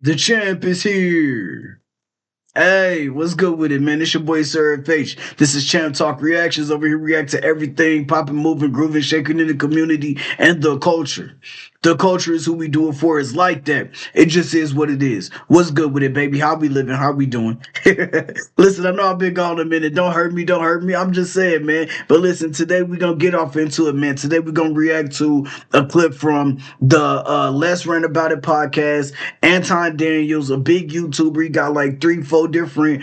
The champ is here. Hey, what's good with it, man? It's your boy SirFH. This is Champ Talk Reactions. Over here, react to everything popping, moving, grooving, shaking in the community and the culture. The culture is who we do it for. It's like that. It just is what it is. What's good with it, baby? How we living? How we doing? Listen, I know I've been gone a minute. Don't hurt me. Don't hurt me. I'm just saying, man. But listen, today we're going to get off into it, man. Today we're going to react to a clip from the Let's Rant About It podcast. Anton Daniels, a big YouTuber. He got like 3, 4 different,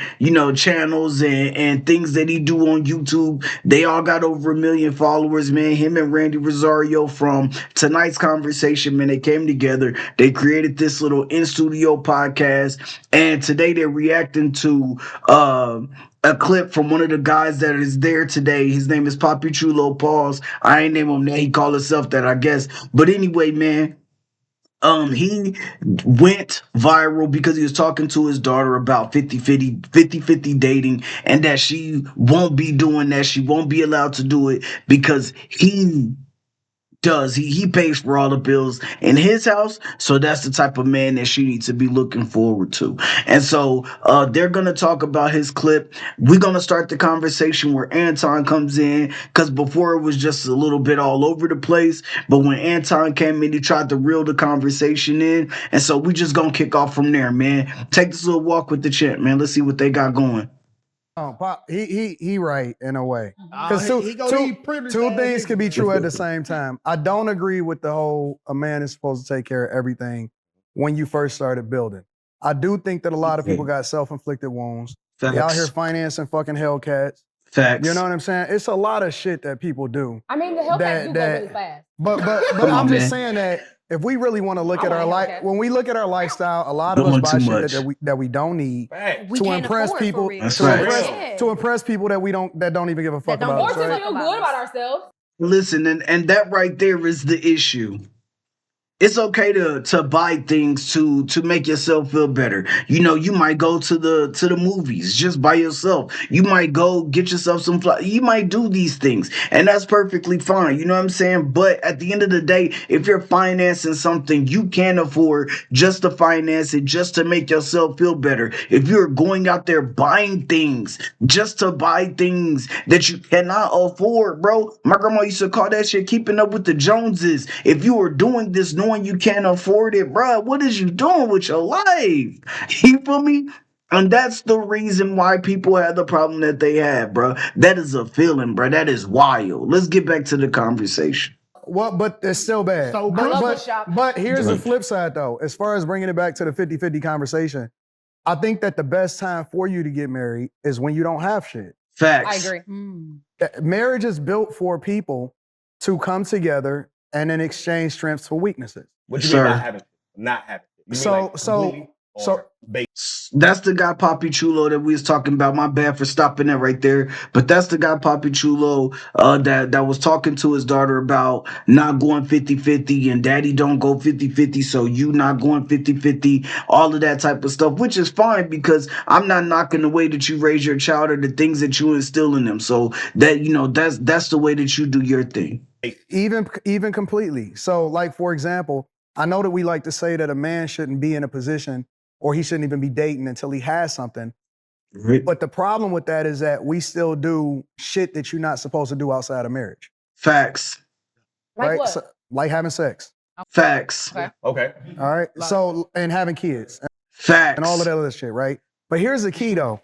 channels and things that he do on YouTube. They all got over 1 million followers, man. Him and Randy Rosario from tonight's conversation, man, they came together. They created this little in-studio podcast. And today they're reacting to a clip from one of the guys that is there today. His name is Pappy Chulo. Pause. I ain't name him that. He called himself that, I guess. But anyway, man, he went viral because he was talking to his daughter about 50-50 dating, and that she won't be doing that. She won't be allowed to do it because he pays for all the bills in his house. So that's the type of man that she needs to be looking forward to. And so they're gonna talk about his clip. We're gonna start the conversation where Anton comes in, because before it was just a little bit all over the place, but when Anton came in, he tried to reel the conversation in. And so we just gonna kick off from there, man. Take this little walk with the champ, man. Let's see what they got going. Pop, he right in a way. Because two things can be true at the same time. I don't agree with the whole a man is supposed to take care of everything when you first started building. I do think that a lot of people got self-inflicted wounds. Facts. They out here financing fucking Hellcats. Facts. You know what I'm saying? It's a lot of shit that people do. I mean, the Hellcats do go really fast. But I'm just saying that if we really want to look at our life, when we look at our lifestyle, a lot of us buy shit that we don't need to impress people. To impress people that don't even give a fuck about us. Or to feel good about ourselves. Listen, and that right there is the issue. It's okay to buy things to make yourself feel better. You might go to the movies just by yourself. You might go get yourself some you might do these things, and that's perfectly fine. You know what I'm saying? But at the end of the day, if you're financing something you can't afford just to finance it, just to make yourself feel better, if you're going out there buying things just to buy things that you cannot afford, bro. My grandma used to call that shit keeping up with the Joneses. If you were doing this knowing you can't afford it, bro, what is you doing with your life? You feel me? And that's the reason why people have the problem that they have, bro. That is a feeling, bro. That is wild. Let's get back to the conversation. Well, but it's still bad. But here's the flip side, though. As far as bringing it back to the 50-50 conversation, I think that the best time for you to get married is when you don't have shit. Facts. I agree. Marriage is built for people to come together and then exchange strengths for weaknesses. What do you mean not having it? So that's the guy Pappy Chulo that we was talking about. My bad for stopping that right there. But that's the guy Pappy Chulo that was talking to his daughter about not going 50-50, and daddy don't go 50-50, so you not going 50-50, all of that type of stuff, which is fine because I'm not knocking the way that you raise your child or the things that you instill in them. So that that's the way that you do your thing. Even completely. So like, for example, I know that we like to say that a man shouldn't be in a position or he shouldn't even be dating until he has something. Right. But the problem with that is that we still do shit that you're not supposed to do outside of marriage. Facts. Like right? what? So, like having sex. Facts. Okay. All right. So, and having kids. Facts. And all of that other shit, right? But here's the key though.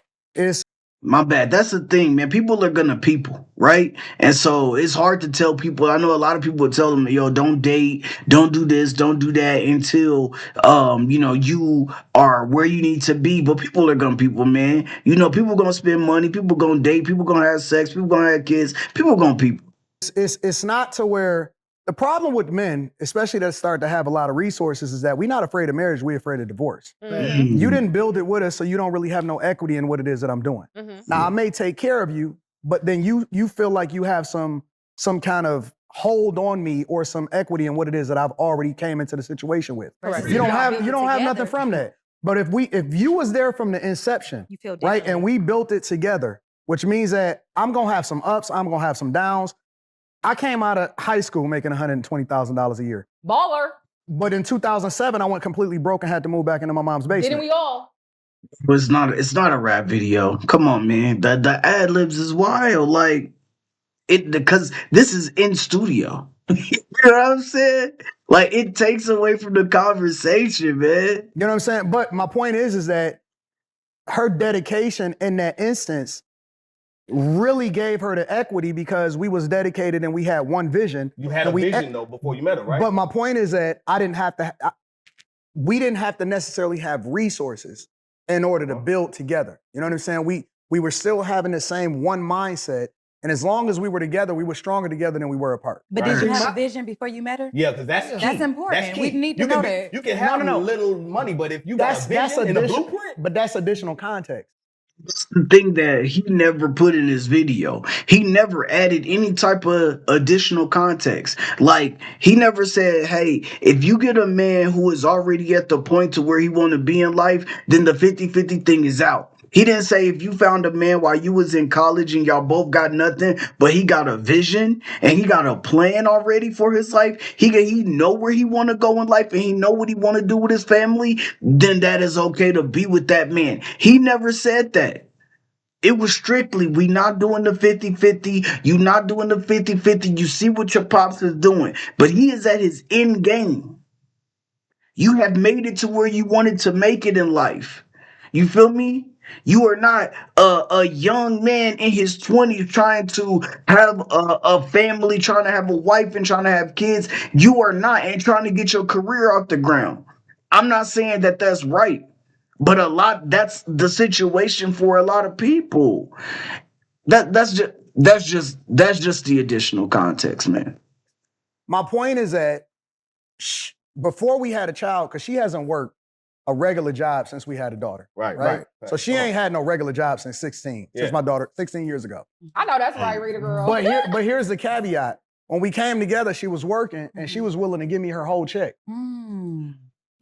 My bad. That's the thing, man. People are gonna people, right? And so it's hard to tell people. I know a lot of people tell them, yo, don't date, don't do this, don't do that until you are where you need to be. But people are gonna people, man. People gonna spend money, people gonna date, people gonna have sex, people gonna have kids, people gonna people. It's not to where the problem with men, especially that start to have a lot of resources, is that we're not afraid of marriage, we're afraid of divorce. Mm-hmm. You didn't build it with us, so you don't really have no equity in what it is that I'm doing. Mm-hmm. Now, I may take care of you, but then you feel like you have some kind of hold on me or some equity in what it is that I've already came into the situation with. Correct. You don't have nothing from that. But if you was there from the inception, you feel right, and we built it together, which means that I'm gonna have some ups, I'm gonna have some downs. I came out of high school making $120,000 a year. Baller. But in 2007, I went completely broke and had to move back into my mom's basement. Didn't we all? But it's not a rap video. Come on, man. The ad libs is wild. Like it because this is in studio. You know what I'm saying? Like it takes away from the conversation, man. You know what I'm saying? But my point is that her dedication in that instance really gave her the equity because we was dedicated and we had one vision. You had a vision though before you met her, right? But my point is that we didn't have to necessarily have resources in order to build together. You know what I'm saying? We were still having the same one mindset. And as long as we were together, we were stronger together than we were apart. But did you have a vision before you met her? Yeah, because that's key. That's important. That's key. We need to know that. You can have little money, but if you got a vision and a blueprint. But that's additional context. That's the thing that he never put in his video. He never added any type of additional context. Like he never said, hey, if you get a man who is already at the point to where he want to be in life, then the 50-50 thing is out. He didn't say if you found a man while you was in college and y'all both got nothing, but he got a vision and he got a plan already for his life. He know where he want to go in life and he know what he want to do with his family. Then that is okay to be with that man. He never said that. It was strictly, we not doing the 50-50. You not doing the 50-50. You see what your pops is doing. But he is at his end game. You have made it to where you wanted to make it in life. You feel me? You are not a young man in his 20s trying to have a family, trying to have a wife and trying to have kids. You are not, and trying to get your career off the ground. I'm not saying that that's right, but that's the situation for a lot of people. That's just the additional context, man. My point is that before we had a child, because she hasn't worked a regular job since we had a daughter. Right. So she ain't had no regular job since 16, since my daughter, 16 years ago. I know that's right, Rita girl. But here's the caveat. When we came together, she was working and she was willing to give me her whole check.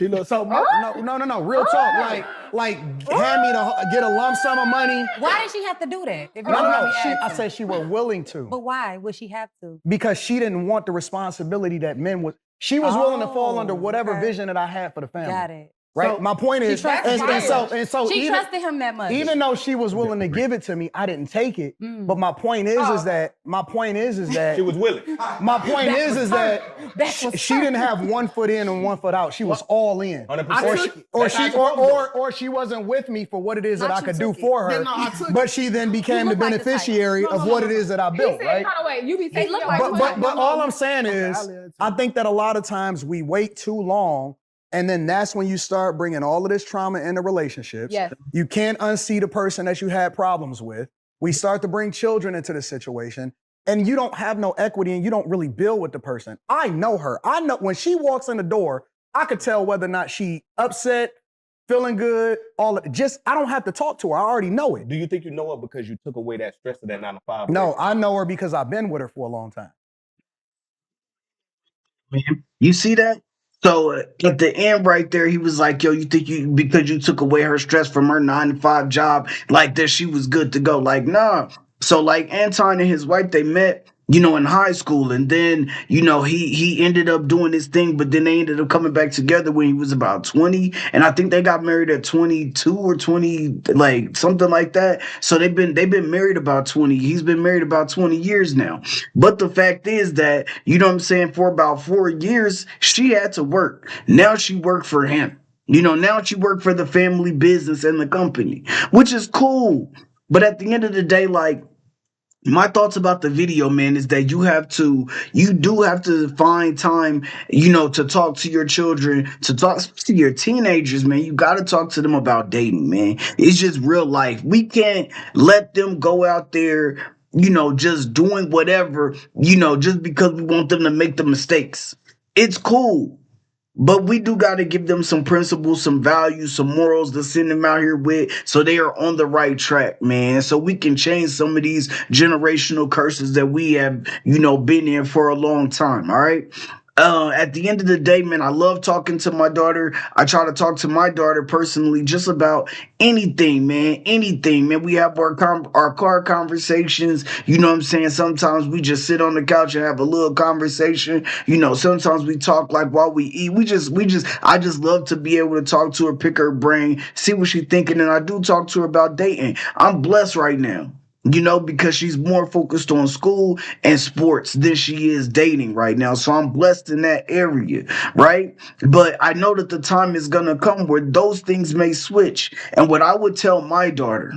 She looked so no, real talk. Like hand me get a lump sum of money. Why did she have to do that? If I said she was willing to. But why would she have to? Because she didn't want the responsibility that men would. She was willing to fall under whatever vision that I had for the family. Got it. Right. So my point is, so she trusted him that much. Even though she was willing to give it to me, I didn't take it. But my point is that she was willing. My point is that she didn't have one foot in and one foot out. She was all in. 100%. Or she wasn't with me for what it is that I could do for her. But she then became the beneficiary of what it is that I built. Right. But all I'm saying is, I think that a lot of times we wait too long. And then that's when you start bringing all of this trauma into relationships. Yes. You can't unsee the person that you had problems with. We start to bring children into the situation and you don't have no equity and you don't really build with the person. I know her. I know when she walks in the door, I could tell whether or not she upset, feeling good, I don't have to talk to her. I already know it. Do you think you know her because you took away that stress of that 9 to 5? No, I know her because I've been with her for a long time. Man, you see that? So at the end right there, he was like, yo, you think because you took away her stress from her 9 to 5 job, like that she was good to go. Like, nah. So like Anton and his wife, they met, in high school. And then, he ended up doing this thing, but then they ended up coming back together when he was about 20. And I think they got married at 22 or 20, like something like that. So they've been married about 20. He's been married about 20 years now. But the fact is that, for about 4 years, she had to work. Now she worked for him. Now she worked for the family business and the company, which is cool. But at the end of the day, like, my thoughts about the video, man, is that you do have to find time, to talk to your children, to talk to your teenagers, man. You got to talk to them about dating, man. It's just real life. We can't let them go out there, just doing whatever, just because we want them to make the mistakes. It's cool. But we do got to give them some principles, some values, some morals to send them out here with so they are on the right track, man. So we can change some of these generational curses that we have, been in for a long time, all right? At the end of the day, man, I love talking to my daughter. I try to talk to my daughter personally just about anything, man. Anything, man. We have our car conversations. You know what I'm saying? Sometimes we just sit on the couch and have a little conversation. You know, sometimes we talk like while we eat. I just love to be able to talk to her, pick her brain, see what she's thinking, and I do talk to her about dating. I'm blessed right now. You know, because she's more focused on school and sports than she is dating right now. So I'm blessed in that area, right? But I know that the time is going to come where those things may switch. And what I would tell my daughter,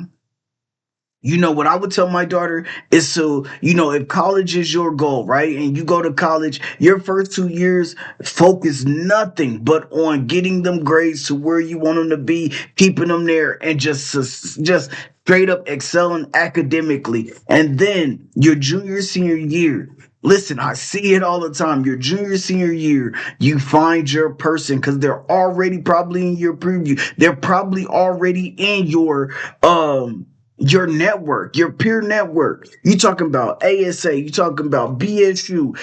what I would tell my daughter is to, if college is your goal, right? And you go to college, your first 2 years, focus nothing but on getting them grades to where you want them to be, keeping them there, and just straight up excelling academically. And then your junior, senior year, listen, I see it all the time. Your junior, senior year, you find your person because they're already probably in your preview. They're probably already in your network, your peer network. You talking about ASA, you talking about BSU,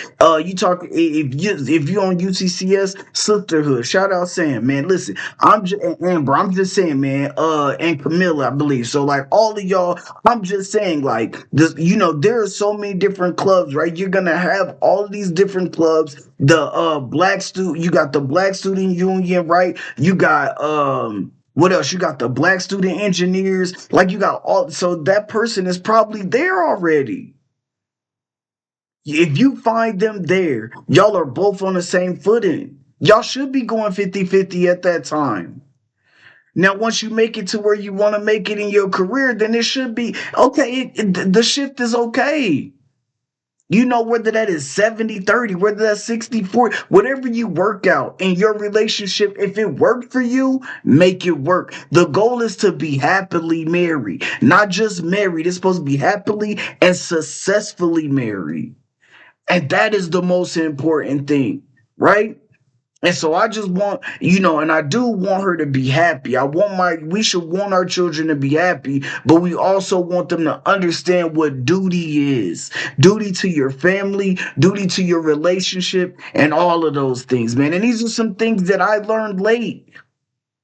you talk if you on UCCS sisterhood. Shout out Sam, man. Listen, I'm just Amber, I'm just saying, man, and Camilla, I believe. So like all of y'all, I'm just saying, like this, there are so many different clubs, right? You're gonna have all of these different clubs. You got the Black Student Union, right? You got what else? You got the Black student engineers. Like you got all, so that person is probably there already. If you find them there, y'all are both on the same footing. Y'all should be going 50-50 at that time. Now, once you make it to where you want to make it in your career, then it should be okay. The shift is okay. Whether that is 70-30, whether that's 60-40, whatever you work out in your relationship, if it worked for you, make it work. The goal is to be happily married, not just married. It's supposed to be happily and successfully married. And that is the most important thing, right? And so I just want, and I do want her to be happy. We should want our children to be happy, but we also want them to understand what duty is. Duty to your family, duty to your relationship, and all of those things, man. And these are some things that I learned late.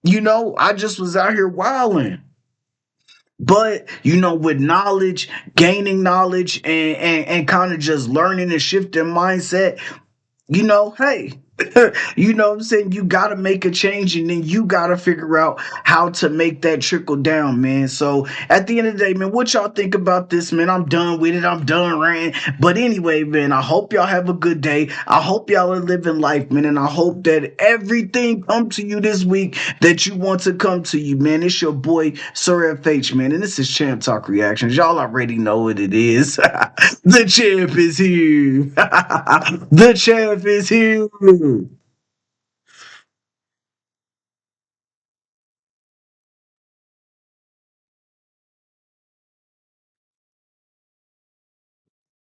I just was out here wilding. But with knowledge, gaining knowledge, and kind of just learning and shifting mindset, hey, what I'm saying? You got to make a change, and then you got to figure out how to make that trickle down, man. So at the end of the day, man, what y'all think about this, man? I'm done with it. I'm done ranting. But anyway, man, I hope y'all have a good day. I hope y'all are living life, man. And I hope that everything come to you this week that you want to come to you, man. It's your boy, SirFH, man. And this is Champ Talk Reactions. Y'all already know what it is. The champ is here. The champ is here.